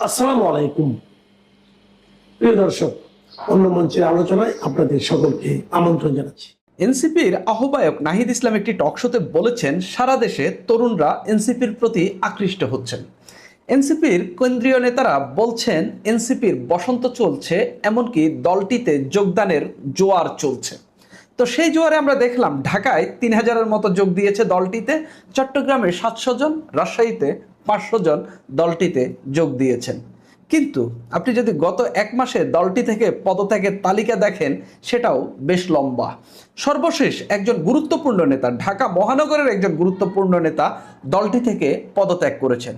আসসালামু আলাইকুম প্রিয় দর্শক, অন্য মঞ্চের আলোচনায় আপনাদের সকলকে আমন্ত্রণ জানাচ্ছি। এনসিপির আহ্বায়ক নাহিদ ইসলাম একটি টকশোতে বলেছেন, সারা দেশে তরুণরা এনসিপির প্রতি আকৃষ্ট হচ্ছেন। এনসিপির কেন্দ্রীয় নেতারা বলছেন এনসিপির বসন্ত চলছে, এমনকি দলটিতে যোগদানের জোয়ার চলছে। তো সেই জোয়ারে আমরা দেখলাম ঢাকায় ৩,০০০-এর মতো যোগ দিয়েছে দলটিতে, চট্টগ্রামে ৭০০ জন, রাজশাহীতে ৫০০ জন দলটিতে যোগ দিয়েছেন। কিন্তু আপনি যদি গত এক মাসে দলটি থেকে পদত্যাগের তালিকা দেখেন, সেটাও বেশ লম্বা। সর্বশেষ একজন গুরুত্বপূর্ণ নেতা, ঢাকা মহানগরের একজন গুরুত্বপূর্ণ নেতা দলটি থেকে পদত্যাগ করেছেন।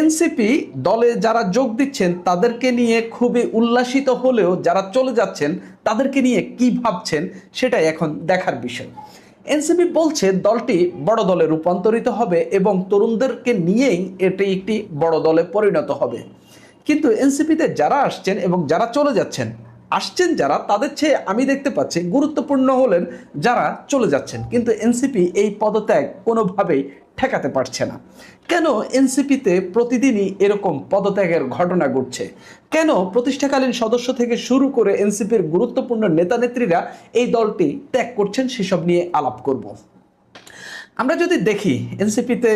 এনসিপি দলে যারা যোগ দিচ্ছেন তাদেরকে নিয়ে খুবই উল্লাসিত হলেও যারা চলে যাচ্ছেন তাদেরকে নিয়ে কি ভাবছেন সেটাই এখন দেখার বিষয়। এনসিপি বলছে দলটি বড় দলে রূপান্তরিত হবে এবং তরুণদেরকে নিয়েই এটি একটি বড় দলে পরিণত হবে। কিন্তু এনসিপিতে যারা আসছেন এবং যারা চলে যাচ্ছেন, আসছেন যারা, তাদের চেয়ে আমি দেখতে পাচ্ছি গুরুত্বপূর্ণ হলেন যারা চলে যাচ্ছেন। কিন্তু এনসিপি এই পদত্যাগ কোনোভাবেই ঠেকাতে পারছে না। কেন এনসিপিতে প্রতিদিনই এরকম পদত্যাগের ঘটনা ঘটছে? কেন প্রতিষ্ঠাকালীন সদস্য থেকে শুরু করে এনসিপির গুরুত্বপূর্ণ নেতানেত্রীরা এই দলটি ত্যাগ করছেন, সেসব নিয়ে আলাপ করব। আমরা যদি দেখি এনসিপিতে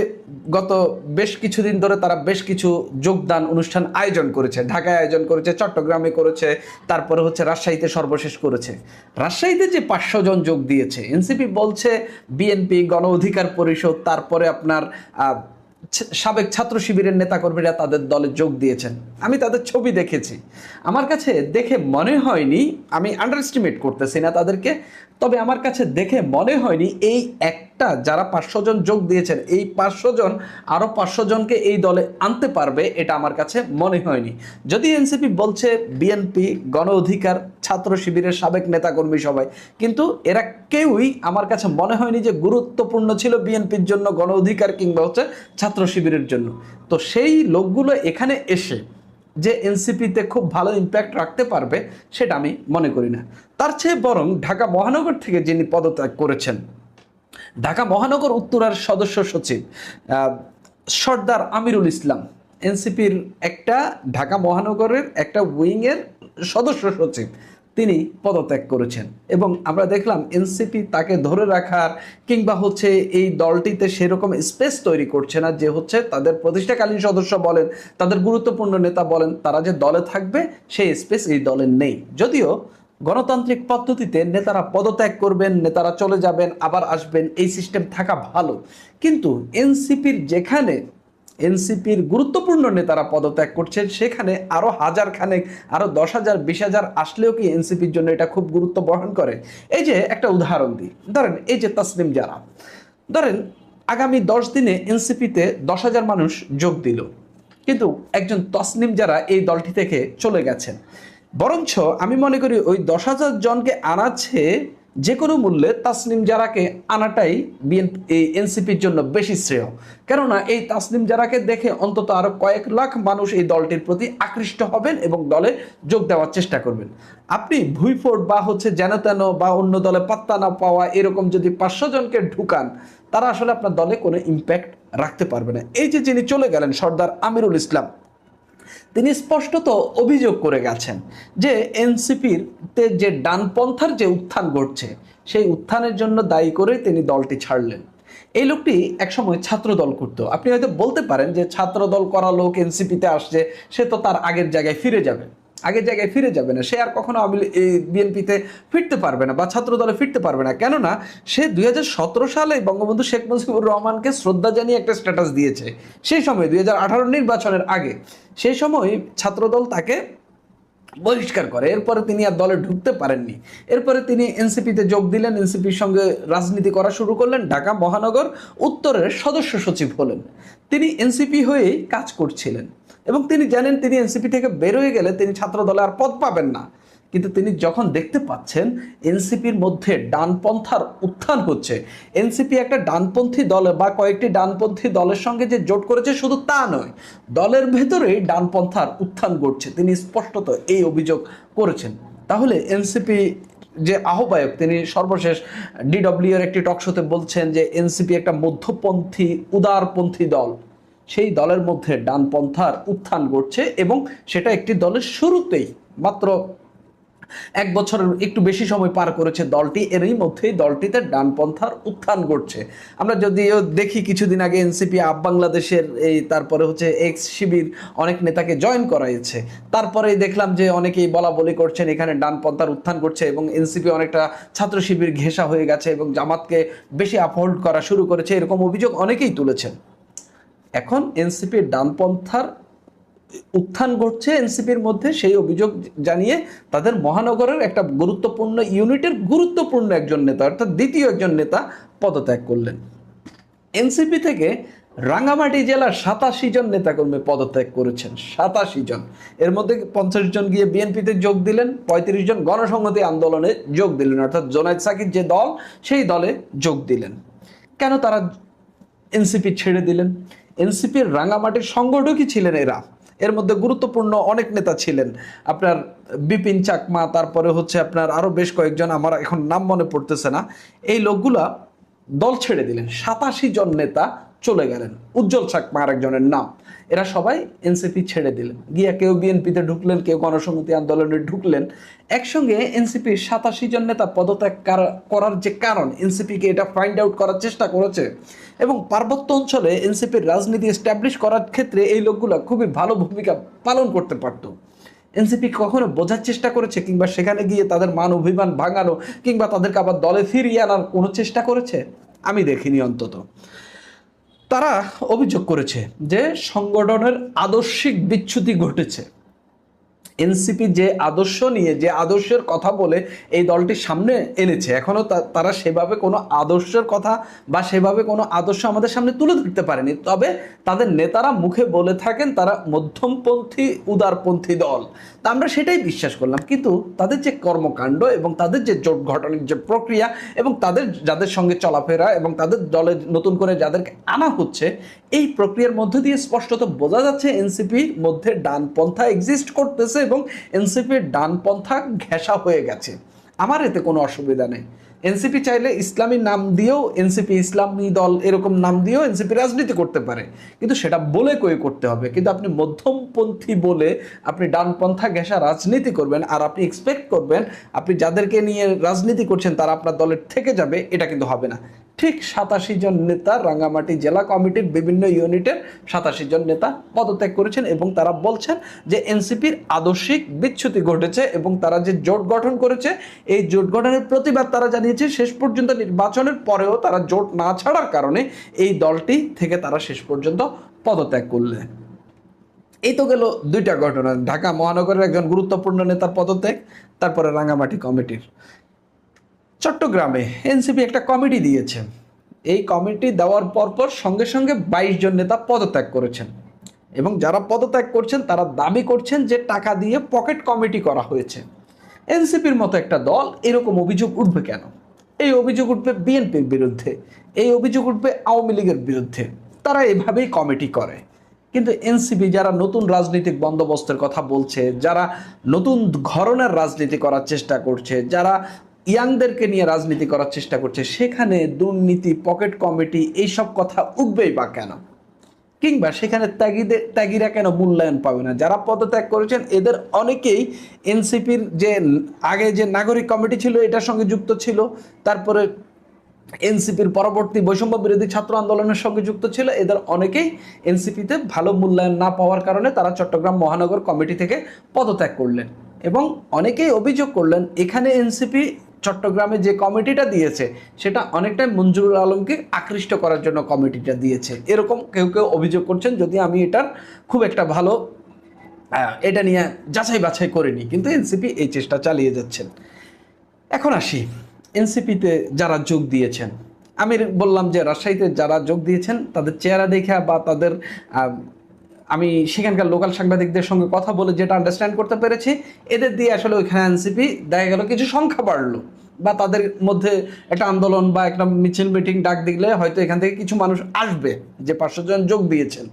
গত বেশ কিছুদিন ধরে তারা বেশ কিছু যোগদান অনুষ্ঠান আয়োজন করেছে। ঢাকায় আয়োজন করেছে, চট্টগ্রামে করেছে, তারপরে হচ্ছে রাজশাহীতে সর্বশেষ করেছে। রাজশাহীতে যে ৫০০ জন যোগ দিয়েছে, এনসিপি বলছে বিএনপি, গণ অধিকার পরিষদ, তারপরে আপনার সাবেক ছাত্র শিবিরের নেতাকর্মীরা তাদের দলে যোগ দিয়েছেন। আমি তাদের ছবি দেখেছি, আমার কাছে দেখে মনে হয়নি, আমি আন্ডারএস্টিমেট করতেছি না তাদেরকে, তবে আমার কাছে দেখে মনে হয়নি এই একটা যারা ৫০০ জন যোগ দিয়েছেন, এই ৫০০ জন আরও ৫০০ জনকে এই দলে আনতে পারবে, এটা আমার কাছে মনে হয়নি। যদি এনসিপি বলছে বিএনপি, গণ অধিকার, ছাত্র শিবিরের সাবেক নেতাকর্মী সবাই, কিন্তু এরা কেউই আমার কাছে মনে হয়নি যে গুরুত্বপূর্ণ ছিল বিএনপির জন্য, গণ অধিকার কিংবা হচ্ছে ছাত্র শিবিরের জন্য। তো সেই লোকগুলো এখানে এসে যে এনসিপিতে খুব ভালো ইম্প্যাক্ট রাখতে পারবে সেটা আমি মনে করি না। তার চেয়ে বরং ঢাকা মহানগর থেকে যিনি পদত্যাগ করেছেন, ঢাকা মহানগর উত্তরার সদস্য সচিব সর্দার আমিরুল ইসলাম, এনসিপির একটা ঢাকা মহানগরের একটা উইংয়ের সদস্য সচিব, তিনি পদত্যাগ করেছেন। এবং আমরা দেখলাম এনসিপি তাকে ধরে রাখার কিংবা হচ্ছে এই দলটিতে সেরকম স্পেস তৈরি করছে না, যে হচ্ছে তাদের প্রতিষ্ঠাকালীন সদস্য বলেন, তাদের গুরুত্বপূর্ণ নেতা বলেন, তারা যে দলে থাকবে সেই স্পেস এই দলে নেই। যদিও গণতান্ত্রিক পদ্ধতিতে নেতারা পদত্যাগ করবেন, নেতারা চলে যাবেন, আবার আসবেন, এই সিস্টেম থাকা ভালো। কিন্তু এনসিপির যেখানে এনসিপির গুরুত্বপূর্ণ নেতারা পদত্যাগ করছেন, সেখানে আরও হাজার খানেক, আরও ১০,০০০, ২০,০০০ আসলেও কি এনসিপির জন্য এটা খুব গুরুত্ব বহন করে? এই যে একটা উদাহরণ দিই, ধরেন এই যে তাসনিম জারা, ধরেন আগামী ১০ দিনে এনসিপিতে ১০,০০০ মানুষ যোগ দিল, কিন্তু একজন তাসনিম জারা এই দলটি থেকে চলে গেছেন। বরঞ্চ আমি মনে করি ওই ১০,০০০ জনকে আনাচ্ছে যে কোনো মূল্যে তাসনিম জারাকে আনাটাই বিএনপি এনসিপির জন্য বেশি শ্রেয়। কেননা এই তাসনিম জারাকে দেখে অন্তত আরো কয়েক লাখ মানুষ এই দলটির প্রতি আকৃষ্ট হবেন এবং দলে যোগ দেওয়ার চেষ্টা করবেন। আপনি ভুইফোর্ট বা হচ্ছে যেন তেন বা অন্য দলে পাত্তা না পাওয়া এরকম যদি ৫০০ জনকে ঢুকান, তারা আসলে আপনার দলে কোনো ইম্প্যাক্ট রাখতে পারবে না। এই যে যিনি চলে গেলেন সর্দার আমিরুল ইসলাম, তিনি স্পষ্টত অভিযোগ করে গেছেন যে এনসিপির যে ডানপন্থার যে উত্থান ঘটছে, সেই উত্থানের জন্য দায়ী করে তিনি দলটি ছাড়লেন। এই লোকটি একসময় ছাত্র দল করতো। আপনি হয়তো বলতে পারেন যে ছাত্র দল করা লোক এনসিপিতে আসছে, সে তো তার আগের জায়গায় ফিরে যাবে। আগের জায়গায় ফিরে যাবে না, সে আর কখনো বিএনপিতে ফিরতে পারবে না বা ছাত্র দলে ফিরতে পারবে না। কেননা সে ২০১৭ সালে বঙ্গবন্ধু শেখ মুজিবুর রহমানকে শ্রদ্ধা জানিয়ে একটা স্ট্যাটাস দিয়েছে। সেই সময় ২০১৮ নির্বাচনের আগে, সেই সময় ছাত্রদল তাকে বহিষ্কার করে। এরপরে তিনি আর দলে ঢুকতে পারেননি। এরপরে তিনি এনসিপিতে যোগ দিলেন, এনসিপির সঙ্গে রাজনীতি করা শুরু করলেন, ঢাকা মহানগর উত্তরের সদস্য সচিব হলেন। তিনি এনসিপি হয়েই কাজ করছিলেন এবং তিনি জানেন তিনি এনসিপি থেকে বের হয়ে গেলে তিনি ছাত্র দলে আর পদ পাবেন না। কিন্তু তিনি যখন দেখতে পাচ্ছেন এনসিপির মধ্যে ডানপন্থার উত্থান হচ্ছে, এনসিপি একটা ডানপন্থী দল বা কয়েকটি ডানপন্থী দলের সঙ্গে যে জোট করেছে শুধু তা নয়, দলের ভেতরেই ডানপন্থার উত্থান ঘটছে, তিনি স্পষ্টত এই অভিযোগ করেছেন। তাহলে এনসিপি যে আহ্বায়ক, তিনি সর্বশেষ ডিডব্লিউ এর একটি টকশোতে বলছেন যে এনসিপি একটা মধ্যপন্থী উদারপন্থী দল। সেই দলের মধ্যে ডানপন্থার উত্থান ঘটছে এবং সেটা একটি দলের শুরুতেই মাত্র 1 বছরের একটু বেশি সময় পার করেছে দলটি, এরই মধ্যেই দলটিতে ডানপন্থার উত্থান ঘটছে। আমরা যদিও দেখি কিছুদিন আগে এনসিপি আপ বাংলাদেশের তারপরে হচ্ছে এক্স শিবির অনেক নেতাকে জয়েন করাইছে, তারপরেই দেখলাম যে অনেকেই বলা বলি করছেন এখানে ডানপন্থার উত্থান ঘটছে এবং এনসিপি অনেকটা ছাত্র শিবির ঘেঁষা হয়ে গেছে এবং জামাতকে বেশি আপহোল্ড করা শুরু করেছে, এরকম অভিযোগ অনেকেই তুলেছেন। এখন এনসিপির ডানপন্থার উত্থান ঘটছে এনসিপির মধ্যে, সেই অভিযোগ জানিয়ে তাদের মহানগরের একটা গুরুত্বপূর্ণ ইউনিটের গুরুত্বপূর্ণ একজন নেতা অর্থাৎ দ্বিতীয় একজন নেতা পদত্যাগ করলেন। এনসিপি থেকে রাঙ্গামাটি জেলার 87 জন নেতাকর্মী পদত্যাগ করেছেন, 87 জন। এর মধ্যে 50 জন গিয়ে বিএনপিতে যোগ দিলেন, 35 জন গণসংহতি আন্দোলনে যোগ দিলেন, অর্থাৎ জোনায়েদ সাকির যে দল সেই দলে যোগ দিলেন। কেন তারা এনসিপি ছেড়ে দিলেন? এনসিপির রাঙ্গামাটির সংগঠকই ছিলেন এরা, এর মধ্যে গুরুত্বপূর্ণ অনেক নেতা ছিলেন, আপনার বিপিন চাকমা, তারপরে হচ্ছে আপনার আরো বেশ কয়েকজন, আমার এখন নাম মনে পড়তেছে না। এই লোকগুলা দল ছেড়ে দিলেন, 87 জন নেতা চলে গেলেন, উজ্জ্বল চাকমা আরেকজনের নাম। এরা সবাই এনসিপি ছেড়ে দিলেন, গিয়া কেউ বিএনপিতে ঢুকলেন, কেউ গণসংহতি আন্দোলনে ঢুকলেন। একসঙ্গে এনসিপির 87 জন নেতা পদত্যাগ করার যে কারণ, এনসিপিকে এটা ফাইন্ড আউট করার চেষ্টা করেছে এবং পার্বত্য অঞ্চলে এনসিপির রাজনীতি এস্টাবলিশ করার ক্ষেত্রে এই লোকগুলো খুবই ভালো ভূমিকা পালন করতে পারতো। এনসিপি কখনো বোঝার চেষ্টা করেছে কিংবা সেখানে গিয়ে তাদের মান অভিমান ভাঙানো কিংবা তাদেরকে আবার দলে ফিরিয়ে আনার কোনো চেষ্টা করেছে? আমি দেখিনি অন্তত। তারা অভিযোগ করেছে যে সংগঠনের আদর্শিক বিচ্যুতি ঘটেছে। এনসিপি যে আদর্শ নিয়ে, যে আদর্শের কথা বলে এই দলটি সামনে এনেছে, এখনো তারা সেভাবে কোনো আদর্শের কথা বা সেভাবে কোনো আদর্শ আমাদের সামনে তুলে ধরতে পারেনি। তবে তাদের নেতারা মুখে বলে থাকেন তারা মধ্যমপন্থী উদারপন্থী দল, তা আমরা সেটাই বিশ্বাস করলাম। কিন্তু তাদের যে কর্মকাণ্ড এবং তাদের যে জোট গঠনের যে প্রক্রিয়া এবং তাদের যাদের সঙ্গে চলাফেরা এবং তাদের দলে নতুন করে যাদেরকে আনা হচ্ছে, এই প্রক্রিয়ার মধ্য দিয়ে স্পষ্টত বোঝা যাচ্ছে এনসিপির মধ্যে ডানপন্থা এক্সিস্ট করতেছে এবং এনসিপির ডানপন্থা ঘেঁষা হয়ে গেছে। আমার এতে কোনো অসুবিধা নেই। এনসিপি চাইলে ইসলামী নাম দিয়েও, এনসিপি ইসলামী দল এরকম নাম দিয়েও এনসিপি রাজনীতি করতে পারে, কিন্তু সেটা বলে কই করতে হবে। কিন্তু আপনি মধ্যমপন্থী বলে আপনি ডানপন্থা ঘেঁষা রাজনীতি করবেন আর আপনি এক্সপেক্ট করবেন আপনি যাদেরকে নিয়ে রাজনীতি করছেন তারা আপনার দলের থেকে যাবে, এটা কিন্তু হবে না। ঠিক 87 জন নেতা রাঙ্গামাটি জেলা কমিটির বিভিন্ন ইউনিটের 87 জন নেতা পদত্যাগ করেছেন এবং তারা বলছেন যে এনসিপির আদর্শিক বিচ্যুতি ঘটেছে এবং তারা যে জোট গঠন করেছে এই জোট গঠনের প্রতিবাদ তারা জানিয়েছে। শেষ পর্যন্ত নির্বাচনের পরেও তারা জোট না ছাড়ার কারণে এই দলটি থেকে তারা শেষ পর্যন্ত পদত্যাগ করলেন। এই তো গেল দুইটা ঘটনা, ঢাকা মহানগরের একজন গুরুত্বপূর্ণ নেতার পদত্যাগ, তারপরে রাঙ্গামাটি কমিটির। চট্টগ্রামে এনসিপি একটা কমিটি দিয়েছে, এই কমিটি দেওয়ার পরপর সঙ্গে সঙ্গে 22 জন নেতা পদত্যাগ করেছেন এবং যারা পদত্যাগ করছেন তারা দাবি করছেন যে টাকা দিয়ে পকেট কমিটি করা হয়েছে। এনসিপির মতো একটা দল এরকম অভিযোগ উঠবে কেন? এই অভিযোগ উঠবে বিএনপির বিরুদ্ধে, এই অভিযোগ উঠবে আওয়ামী লীগের বিরুদ্ধে, তারা এভাবেই কমিটি করে। কিন্তু এনসিপি যারা নতুন রাজনৈতিক বন্দোবস্তের কথা বলছে, যারা নতুন ধরনের রাজনীতি করার চেষ্টা করছে, যারা ইয়াংদেরকে নিয়ে রাজনীতি করার চেষ্টা করছে, সেখানে দুর্নীতি, পকেট কমিটি এইসব কথা উঠবেই বা কেন? কিংবা সেখানে ত্যাগীরা কেন মূল্যায়ন পাবে না? যারা পদত্যাগ করেছেন এদের অনেকেই এনসিপির যে আগে যে নাগরিক কমিটি ছিল এটার সঙ্গে যুক্ত ছিল, তারপরে এনসিপির পরবর্তী বৈষম্য বিরোধী ছাত্র আন্দোলনের সঙ্গে যুক্ত ছিল। এদের অনেকেই এনসিপিতে ভালো মূল্যায়ন না পাওয়ার কারণে তারা চট্টগ্রাম মহানগর কমিটি থেকে পদত্যাগ করলেন এবং অনেকেই অভিযোগ করলেন এখানে এনসিপি চট্টগ্রামে যে কমিটিটা দিয়েছে সেটা অনেকটাই মঞ্জুরুল আলমকে আকৃষ্ট করার জন্য কমিটিটা দিয়েছে, এরকম কেউ কেউ অভিযোগ করছেন। যদি আমি এটার খুব একটা ভালো এটা নিয়ে যাচাই বাছাই করিনি, কিন্তু এনসিপি এই চেষ্টা চালিয়ে যাচ্ছেন। এখন আসি এনসিপিতে যারা যোগ দিয়েছেন। আমি বললাম যে রাজশাহীতে যারা যোগ দিয়েছেন তাদের চেহারা দেখা বা তাদের আমি সেখানকার লোকাল সাংবাদিকদের সঙ্গে কথা বলে যেটা আন্ডারস্ট্যান্ড করতে পেরেছি, এদের দিয়ে আসলে ওইখানে এনসিপি দেখা গেল কিছু সংখ্যা বাড়লো বা তাদের মধ্যে একটা আন্দোলন বা একটা মিছিল মিটিং ডাক দিলে হয়তো এখান থেকে কিছু মানুষ আসবে, যে 500 জন যোগ দিয়েছেন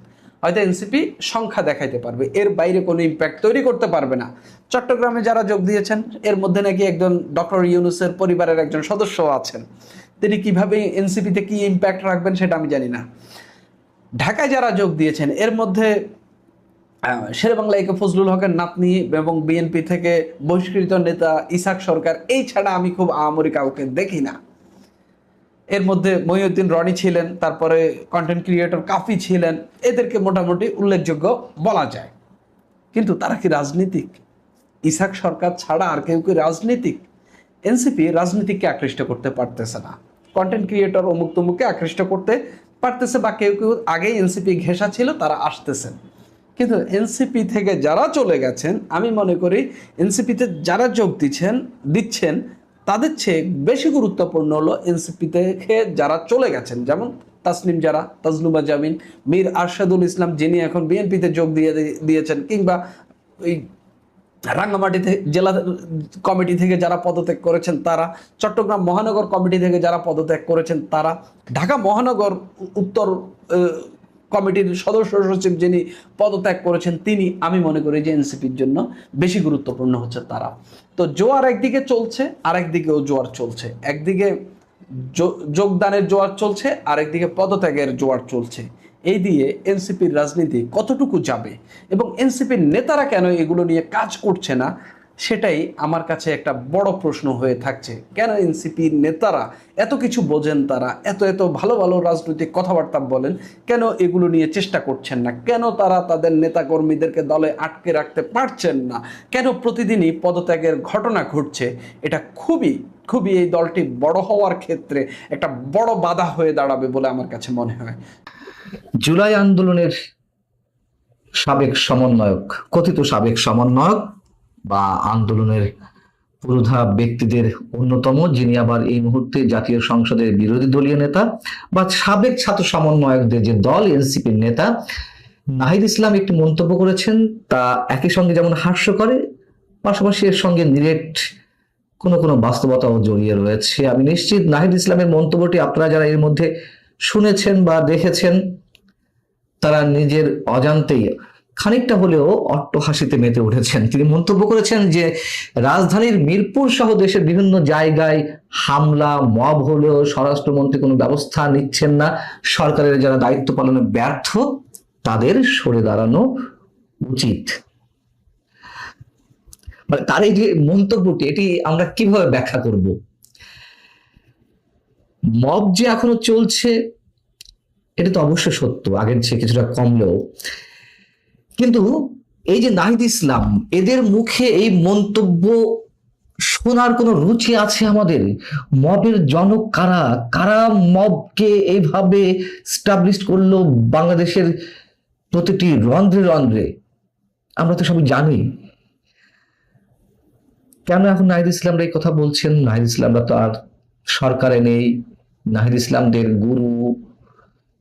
হয়তো এনসিপি সংখ্যা দেখাইতে পারবে, এর বাইরে কোনো ইম্প্যাক্ট তৈরি করতে পারবে না। চট্টগ্রামে যারা যোগ দিয়েছেন এর মধ্যে নাকি একজন ডক্টর ইউনূসের পরিবারের একজন সদস্য আছেন, তিনি কিভাবে এনসিপিতে কি ইম্প্যাক্ট রাখবেন সেটা আমি জানি না। ঢাকায় যারা যোগ দিয়েছেন এর মধ্যে শেরেবাংলা একে ফজলুল হকের নাতনি এবং বিএনপি থেকে বহিষ্কৃত নেতা ইসাক সরকার, এই ছাড়া আমি খুব আহামরি কাউকে দেখি না। এর মধ্যে মহিউদ্দিন রনি ছিলেন, তারপরে কন্টেন্ট ক্রিয়েটর কাফি ছিলেন, এদেরকে মোটামুটি উল্লেখযোগ্য বলা যায়। কিন্তু তারা কি রাজনীতিক? ইসাক সরকার ছাড়া আর কেউ কি রাজনীতিক? এনসিপি রাজনীতিককে আকৃষ্ট করতে পারতেছে না, কন্টেন্ট ক্রিয়েটর অমুক তমুককে আকৃষ্ট করতে পারতেছে, বা কেউ কেউ আগেই এনসিপি ঘেঁষা ছিল তারা আসতেছেন। কিন্তু এনসিপি থেকে যারা চলে গেছেন, আমি মনে করি এনসিপিতে যারা যোগ দিচ্ছেন তাদের চেয়ে বেশি গুরুত্বপূর্ণ হলো এনসিপি থেকে যারা চলে গেছেন, যেমন তাসনিম জারা, তাজলুমা জামিন, মীর আরশাদুল ইসলাম যিনি এখন বিএনপিতে যোগ দিয়েছেন, কিংবা ওই রাঙ্গামাটি জেলা কমিটি থেকে যারা পদত্যাগ করেছেন তারা, চট্টগ্রাম মহানগর কমিটি থেকে যারা পদত্যাগ করেছেন তারা, ঢাকা মহানগর উত্তর কমিটির সদস্য সচিব যিনি পদত্যাগ করেছেন তিনি, আমি মনে করি যে এনসিপির জন্য বেশি গুরুত্বপূর্ণ হচ্ছে তারা। তো জোয়ার একদিকে চলছে, আরেকদিকেও জোয়ার চলছে। একদিকে যোগদানের জোয়ার চলছে, আরেকদিকে পদত্যাগের জোয়ার চলছে। এই দিয়ে এনসিপির রাজনীতি কতটুকু যাবে এবং এনসিপির নেতারা কেন এগুলো নিয়ে কাজ করছে না, সেটাই আমার কাছে একটা বড় প্রশ্ন হয়ে থাকছে। কেন এনসিপির নেতারা এত কিছু বোঝেন, তারা এত ভালো ভালো রাজনৈতিক কথাবার্তা বলেন, কেন এগুলো নিয়ে চেষ্টা করছেন না? কেন তারা তাদের নেতাকর্মীদেরকে দলে আটকে রাখতে পারছেন না? কেন প্রতিদিনই পদত্যাগের ঘটনা ঘটছে? এটা খুবই এই দলটি বড় হওয়ার ক্ষেত্রে একটা বড় বাধা হয়ে দাঁড়াবে বলে আমার কাছে মনে হয়। জুলাই আন্দোলনের সাবেক সমন্বয়ক, কথিত সাবেক সমন্বয়ক বা আন্দোলনের পুরোধা ব্যক্তিদের অন্যতম, যিনি আবার এই মুহূর্তে জাতীয় সংসদের বিরোধী দলীয় নেতা বা সাবেক ছাত্র সমন্বয়কদের যে দল এনসিপির নেতা নাহিদ ইসলাম একটি মন্তব্য করেছেন, তা একই সঙ্গে যেমন হাস্য করে, পাশাপাশি এর সঙ্গে ডিরেক্ট কোনো বাস্তবতাও জড়িয়ে রয়েছে। আমি নিশ্চিত নাহিদ ইসলামের মন্তব্যটি আপনারা যারা এর মধ্যে শুনেছেন বা দেখেছেন তারা নিজের অজান্তেই খানিকটা হলেও অট্টহাসিতে মেতে উঠেছেন। তিনি মন্তব্য করেছেন যে রাজধানীর মিরপুর সহ দেশের বিভিন্ন জায়গায় হামলা মব হলেও স্বরাষ্ট্রমন্ত্রী কোনো ব্যবস্থা নিচ্ছেন না, সরকারের যারা দায়িত্ব পালনে ব্যর্থ তাদের সরে দাঁড়ানো উচিত। মানে তার এই যে মন্তব্যটি, এটি আমরা কিভাবে ব্যাখ্যা করব? মব যে এখনো চলছে এটা তো অবশ্যই সত্য, আগের চেয়ে কিছুটা কমলেও, কিন্তু এই যে নাহিদ ইসলাম, এদের মুখে এই মন্তব্য শোনার কোনো রুচি আছে আমাদের? মবের জনক কারা? কারা মবকে এইভাবে স্টাবলিশ করলো বাংলাদেশের প্রতিটি রন্ধ্রে রন্ধ্রে? আমরা তো সবাই জানি। কেন এখন নাহিদ ইসলামরা এই কথা বলছেন? নাহিদ ইসলামরা তো আর সরকারে নেই। নাহিদ ইসলামদের গুরু,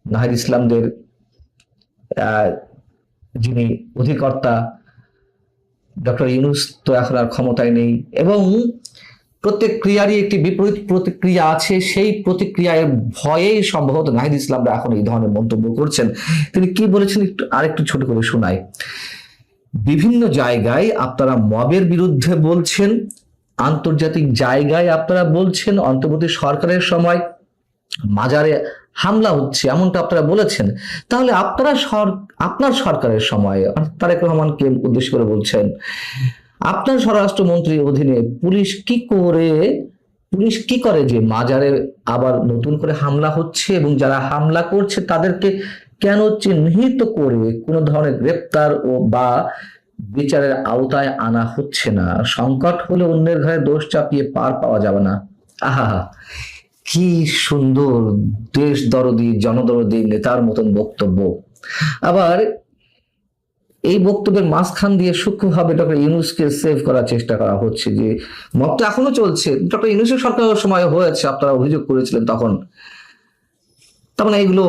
নাহিদ ইসলামদের যিনি অধিকর্তা ডক্টর ইউনূস তো এখন আর ক্ষমতায় নেই, এবং প্রত্যেক ক্রিয়ারই একটি বিপরীত প্রতিক্রিয়া আছে। সেই প্রতিক্রিয়ায় ভয়ে সম্ভবত নাহিদ ইসলামরা এখন এই ধরনের মন্তব্য করছেন। তিনি কি বলেছেন আরেকটু ছোট করে শোনাই। বিভিন্ন জায়গায় আপনারা মবের বিরুদ্ধে বলছেন, আন্তর্জাতিক জায়গায় আপনারা বলছেন, অন্তর্বর্তী সরকারের সময় মাজারে হামলা হচ্ছে এমনটা আপনারা বলেছেন, তাহলে আপনার সরকারের সময় তারেক রহমানকে উদ্দেশ্য করে বলছেন, আপনার স্বরাষ্ট্রমন্ত্রীর অধীনে পুলিশ কি করে যে মাজারে আবার নতুন করে হামলা হচ্ছে, এবং যারা হামলা করছে তাদেরকে কেন চিহ্নিত করে কোনো ধরনের গ্রেপ্তার বা বিচারের আওতায় আনা হচ্ছে না? সংকট হলে অন্যের ঘরে দোষ চাপিয়ে পার পাওয়া যাবে না। আহা, কি সুন্দর দেশ দরদি জনদরদি নেতার মতন বক্তব্য। আবার এই বক্তব্যের মাঝখান দিয়ে সূক্ষ্মভাবে ডক্টর ইউনূসকে সেভ করার চেষ্টা করা হচ্ছে যে মব তো এখনো চলছে, ডক্টর ইউনূসের সরকারের সময় হয়েছে, আপনারা অভিযোগ করেছিলেন তখন। তার মানে এগুলো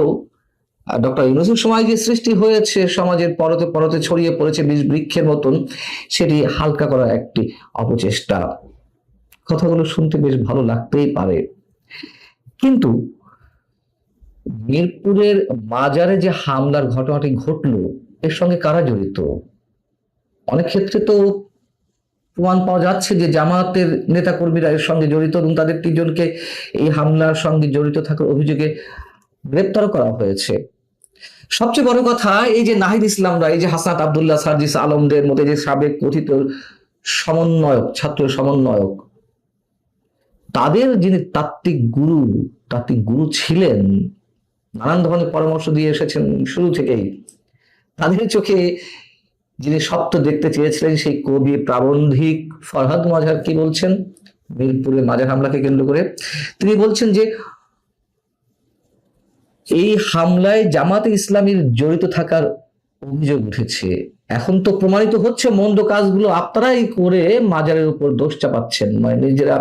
ডক্টর ইউনূসের সময় যে সৃষ্টি হয়েছে, সমাজের পরতে পরতে ছড়িয়ে পড়েছে বীজ বৃক্ষের মতন, সেটি হালকা করার একটি অপচেষ্টা। কথাগুলো শুনতে বেশ ভালো লাগতেই পারে, কিন্তু মিরপুরের মাজারে যে হামলার ঘটনাটি ঘটলো এর সঙ্গে কারা জড়িত? অনেক ক্ষেত্রে তো প্রমাণ পাওয়া যাচ্ছে যে জামায়াতের নেতাকর্মীরা এর সঙ্গে জড়িত, এবং তাদের 3 জনকে এই হামলার সঙ্গে জড়িত থাকার অভিযোগে গ্রেপ্তার করা হয়েছে। সবচেয়ে বড় কথা, এই যে নাহিদ ইসলামরা, এই যে হাসনাত আব্দুল্লাহ, সার্জিস আলমদের মতো যে সাবেক কথিত সমন্বয়ক, ছাত্র সমন্বয়ক, তাদের যিনি তাত্ত্বিক গুরু ছিলেন, নানান ধরনের পরামর্শ দিয়ে এসেছেন শুরু থেকেই, তাদের চোখে যিনি সত্য দেখতে চেয়েছিলেন, সেই কবি প্রাবন্ধিক ফরহাদ মাজার কি বলছেন মিরপুরে মাজার হামলাকে কেন্দ্র করে? তিনি বলছেন যে এই হামলায় জামাতে ইসলামীর জড়িত থাকার অভিযোগ উঠেছে। এখন তো প্রমাণিত হচ্ছে মন্দ কাজগুলো আপনারাই করে মাজারের উপর দোষ চাপাচ্ছেন। মানে নিজেরা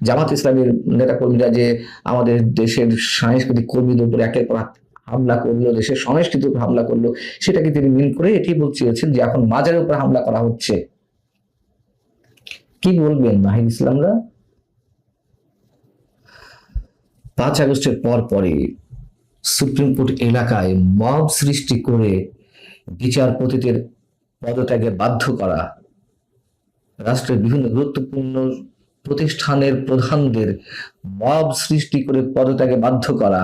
জামাত ইসলামীর নেতাকর্মীরা যে আমাদের দেশের সাংস্কৃতিক কর্মীদের উপর একের পর এক হামলা করলো, দেশের সংস্কৃতির উপর হামলা করলো, সেটাকে তিনি মিল করে এটি বলছেন যে এখন মাজারের উপর হামলা করা হচ্ছে। কি বলবেন নাহিদ ইসলামরা? 5 আগস্টের পরে সুপ্রিম কোর্ট এলাকায় মব সৃষ্টি করে বিচারপতিদের পদত্যাগে বাধ্য করা, রাষ্ট্রের বিভিন্ন গুরুত্বপূর্ণ প্রতিষ্ঠানের প্রধানদের মব সৃষ্টি করে পদত্যাগে বাধ্য করা,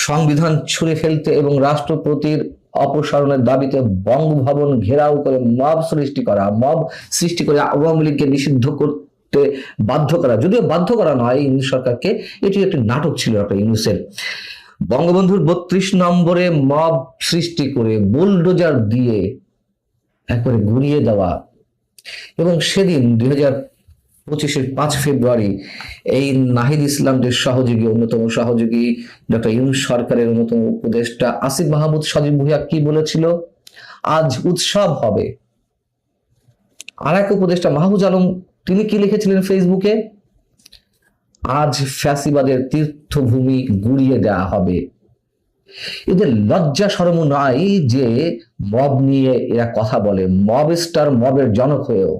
সংবিধান ছুঁড়ে ফেলতে এবং রাষ্ট্রপতির অপসারণের দাবিতে বঙ্গভবন ঘেরাও করে মব সৃষ্টি করে আওয়ামী লীগকে নিষিদ্ধ করতে বাধ্য করা, যদিও বাধ্য করা নয় ইউনূস সরকারকে, এটি একটি নাটক ছিল ডক্টর ইউনূসের। বঙ্গবন্ধুর 32 নম্বরে মব সৃষ্টি করে বুলডোজার দিয়ে একবারে ঘুরিয়ে দেওয়া, এবং সেদিন 2025-এর 5 ফেব্রুয়ারি এই নাহিদ ইসলামদের অন্যতম সহযোগী ডক্টর ইউনূস সরকারের অন্যতম উপদেষ্টা আসিফ মাহমুদ সজীব ভুঁইয়া কি বলেছিল? আজ উৎসব হবে। আর এক উপদেষ্টা মাহফুজ আলম তিনি কি লিখেছিলেন ফেসবুকে? আজ ফ্যাসিবাদের তীর্থভূমি গুড়িয়ে দেওয়া হবে। এদের লজ্জা শরম নাই যে মব নিয়ে এরা কথা বলে, মবের জনক হয়েও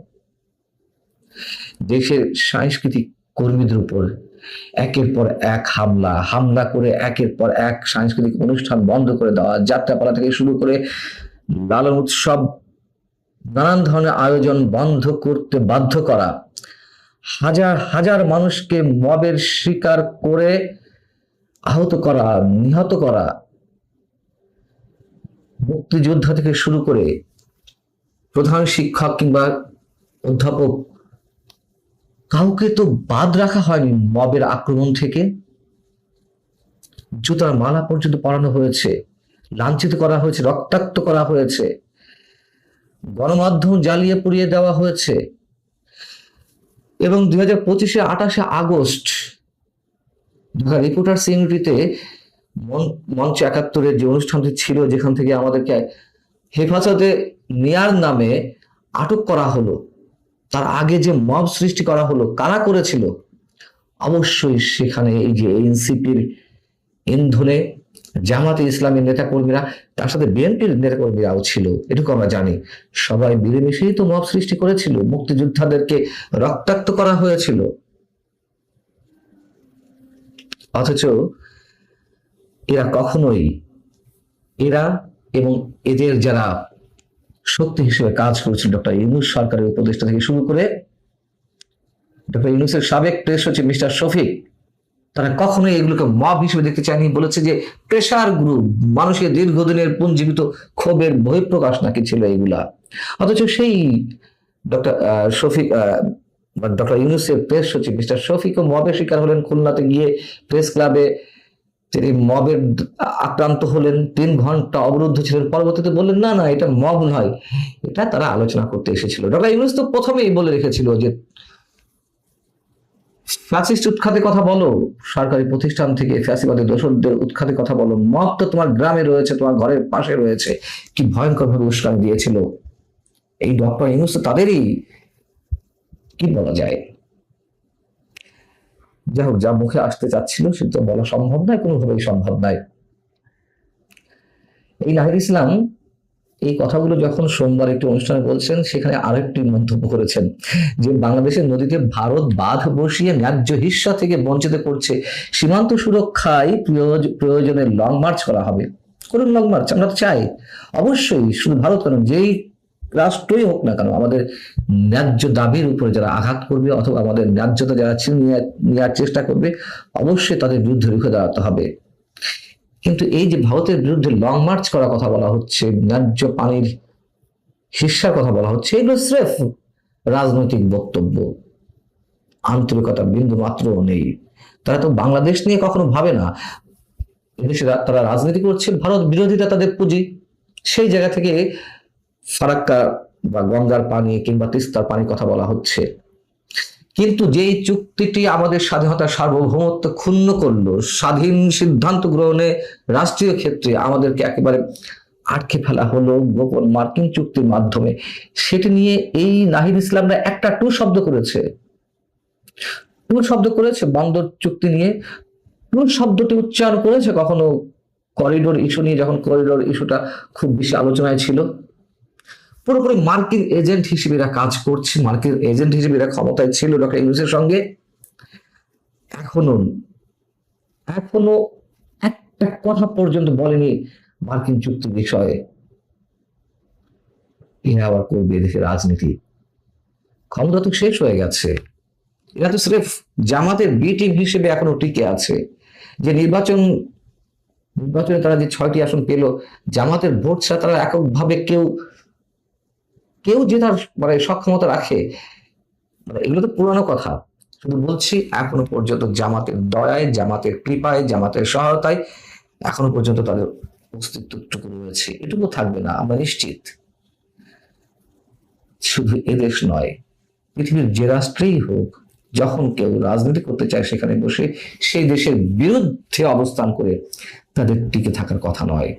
দেশের সাংস্কৃতিক কর্মীদের উপর একের পর এক হামলা করে একের পর এক সাংস্কৃতিক অনুষ্ঠান বন্ধ করে দেওয়া, যাত্রাপালা থেকে শুরু করে লালন উৎসব, নানান ধরনের আয়োজন বন্ধ করতে বাধ্য করা, হাজার হাজার মানুষকে মবের শিকার করে আহত করা, নিহত করা, মুক্তিযোদ্ধা থেকে শুরু করে প্রধান শিক্ষক কিংবা অধ্যাপক, কাউকে তো বাদ রাখা হয়নি মবের আক্রমণ থেকে। জুতার মালা পর্যন্ত পরানো হয়েছে, লাঞ্ছিত করা হয়েছে, রক্তাক্ত করা হয়েছে, গণমাধ্যম জ্বালিয়ে পুড়িয়ে দেওয়া হয়েছে। এবং 2025-এ 28শে আগস্ট ঢাকা রিপোর্টার্স ইউনিটিতে মঞ্চ 71-এর যে অনুষ্ঠানটি ছিল, যেখান থেকে আমাদেরকে হেফাজতে নেয়ার নামে আটক করা হলো, তার আগে যে মব সৃষ্টি করা হলো, কারা করেছিল? অবশ্যই সেখানে এই যে এনসিপির ইন্ধনে জামাতে ইসলামী নেতাকর্মীরা, তার সাথে বিএনপির নেতাকর্মীরাও ছিল, এটুকু আমরা জানি। সবাই মিলেমিশেই তো মব সৃষ্টি করেছিল, মুক্তিযোদ্ধাদেরকে রক্তাক্ত করা হয়েছিল। অথচ এরা কখনোই, এরা এবং এদের যারা শক্তি হিসেবে কাজ করেছিল, ডক্টর ইউনূস সরকারের উপদেষ্টা থেকে শুরু করে ডক্টর ইউনূসের সাবেক প্রেস সচিব মিস্টার শফিক, তারা কখনোই এগুলোকে মব হিসেবে দেখতে চায়নি। বলেছে যে প্রেসার গ্রুপ, মানুষের দীর্ঘদিনের পুঞ্জীবিত ক্ষোভের বহিঃপ্রকাশ নাকি ছিল এগুলা। অথচ সেই ডক্টর ইউনূসের প্রেস সচিব মিস্টার শফিকও মবের শিকার হলেন। খুলনাতে গিয়ে প্রেস ক্লাবে তিনি মবের আক্রান্ত হলেন, 3 ঘন্টা অবরুদ্ধ ছিলেন। পরবর্তীতে বললেন না না, এটা মব নয়, এটা তারা আলোচনা করতে এসেছিল। ডক্টর ইউনূস তো প্রথমেই বলে রেখেছিল যে ফ্যাসিস্ট উৎখাতে কথা বলো, সরকারি প্রতিষ্ঠান থেকে ফ্যাসিবাদী দোসরদের উৎখাতে কথা বলো, মব তো তোমার গ্রামে রয়েছে, তোমার ঘরের পাশে রয়েছে। কি ভয়ঙ্কর ভাবে উস্কানি দিয়েছিল এই ডক্টর ইউনূস। তো তাদেরই কি বলা যায়, যাই হোক, যা মুখে আসতে চাচ্ছিল সেটা তো বলা সম্ভব নয়, কোনোভাবেই সম্ভব নয়। এই নাহিদ ইসলাম এই কথাগুলো যখন সোমবার একটি অনুষ্ঠানে বলছেন, সেখানে আরেকটি মন্তব্য করেছেন যে বাংলাদেশের নদীতে ভারত বাঁধ বসিয়ে ন্যায্য হিস্সা থেকে বঞ্চিত করছে, সীমান্ত সুরক্ষায় প্রয়োজনে লং মার্চ করা হবে। করুন লং মার্চ, আমরা তো চাই অবশ্যই। শুধু ভারত কেন, যেই রাষ্ট্রই হোক না কেন, আমাদের ন্যায্য দাবির উপরে যারা আঘাত করবে অথবা আমাদের ন্যায্যতা যারা ছিনিয়ে নেওয়ার চেষ্টা করবে, অবশ্যই তাদের বিরুদ্ধে রুখে দাঁড়াতে হবে। কিন্তু এই যে ভারতের বিরুদ্ধে লং মার্চ করার কথা বলা হচ্ছে, ন্যায্য পানির হিস্সার কথা বলা হচ্ছে, এগুলো স্রেফ রাজনৈতিক বক্তব্য, আন্তরিকতা বিন্দু মাত্র নেই। তারা তো বাংলাদেশ নিয়ে কখনো ভাবে না। এদেশে তারা রাজনীতি করছে, ভারত বিরোধিতা তাদের পুঁজি। সেই জায়গা থেকে ফারাক্কা বা গঙ্গার পানি কিংবা তিস্তার পানির কথা বলা হচ্ছে। কিন্তু যেই চুক্তিটি আমাদের স্বাধীনতার সার্বভৌমত্ব ক্ষুণ্ণ করলো, স্বাধীন সিদ্ধান্ত গ্রহণে রাষ্ট্রীয় ক্ষেত্রে আমাদেরকে একেবারে আটকে ফেলা হলো গোপন মার্কিন চুক্তির মাধ্যমে, সেটি নিয়ে এই নাহিদ ইসলামরা একটা টু শব্দ করেছে। টু শব্দ করেছে বন্দর চুক্তি নিয়ে। টু শব্দটি উচ্চারণ করেছে কখনো করিডোর ইস্যু নিয়ে, যখন করিডোর ইস্যুটা খুব বেশি আলোচনায় ছিল। পুরোপুরি মার্কিন এজেন্ট হিসেবে এরা কাজ করছে, মার্কিন এজেন্ট হিসেবে এরা ক্ষমতায় ছিল ডক্টর ইউনূসের সঙ্গে। এখনো এখনো একটা কথা পর্যন্ত বলেনি মার্কিন চুক্তির বিষয়ে। এরা আবার করবে এদেশের রাজনীতি, ক্ষমতা তো শেষ হয়ে গেছে। এরা তো স্রেফ জামাতের বি টিম হিসেবে এখনো টিকে আছে। যে নির্বাচনে তারা যে 6টি আসন পেল, জামাতের ভোট ছাড়া তারা এককভাবে কেউ জেতার মানে সক্ষমতা রাখে, মানে এগুলো তো পুরানো কথা। শুধু বলছি, এখনো পর্যন্ত জামাতের দয়ায়, জামাতের কৃপায়, জামাতের সহায়তায় এখনো পর্যন্ত তাদের অস্তিত্বটুকু রয়েছে। এটুকু থাকবে না আমরা নিশ্চিত। শুধু এদেশ নয়, পৃথিবীর যে রাষ্ট্রেই হোক, যখন কেউ রাজনীতি করতে চায় সেখানে বসে সেই দেশের বিরুদ্ধে অবস্থান করে তাদের টিকে থাকার কথা নয়।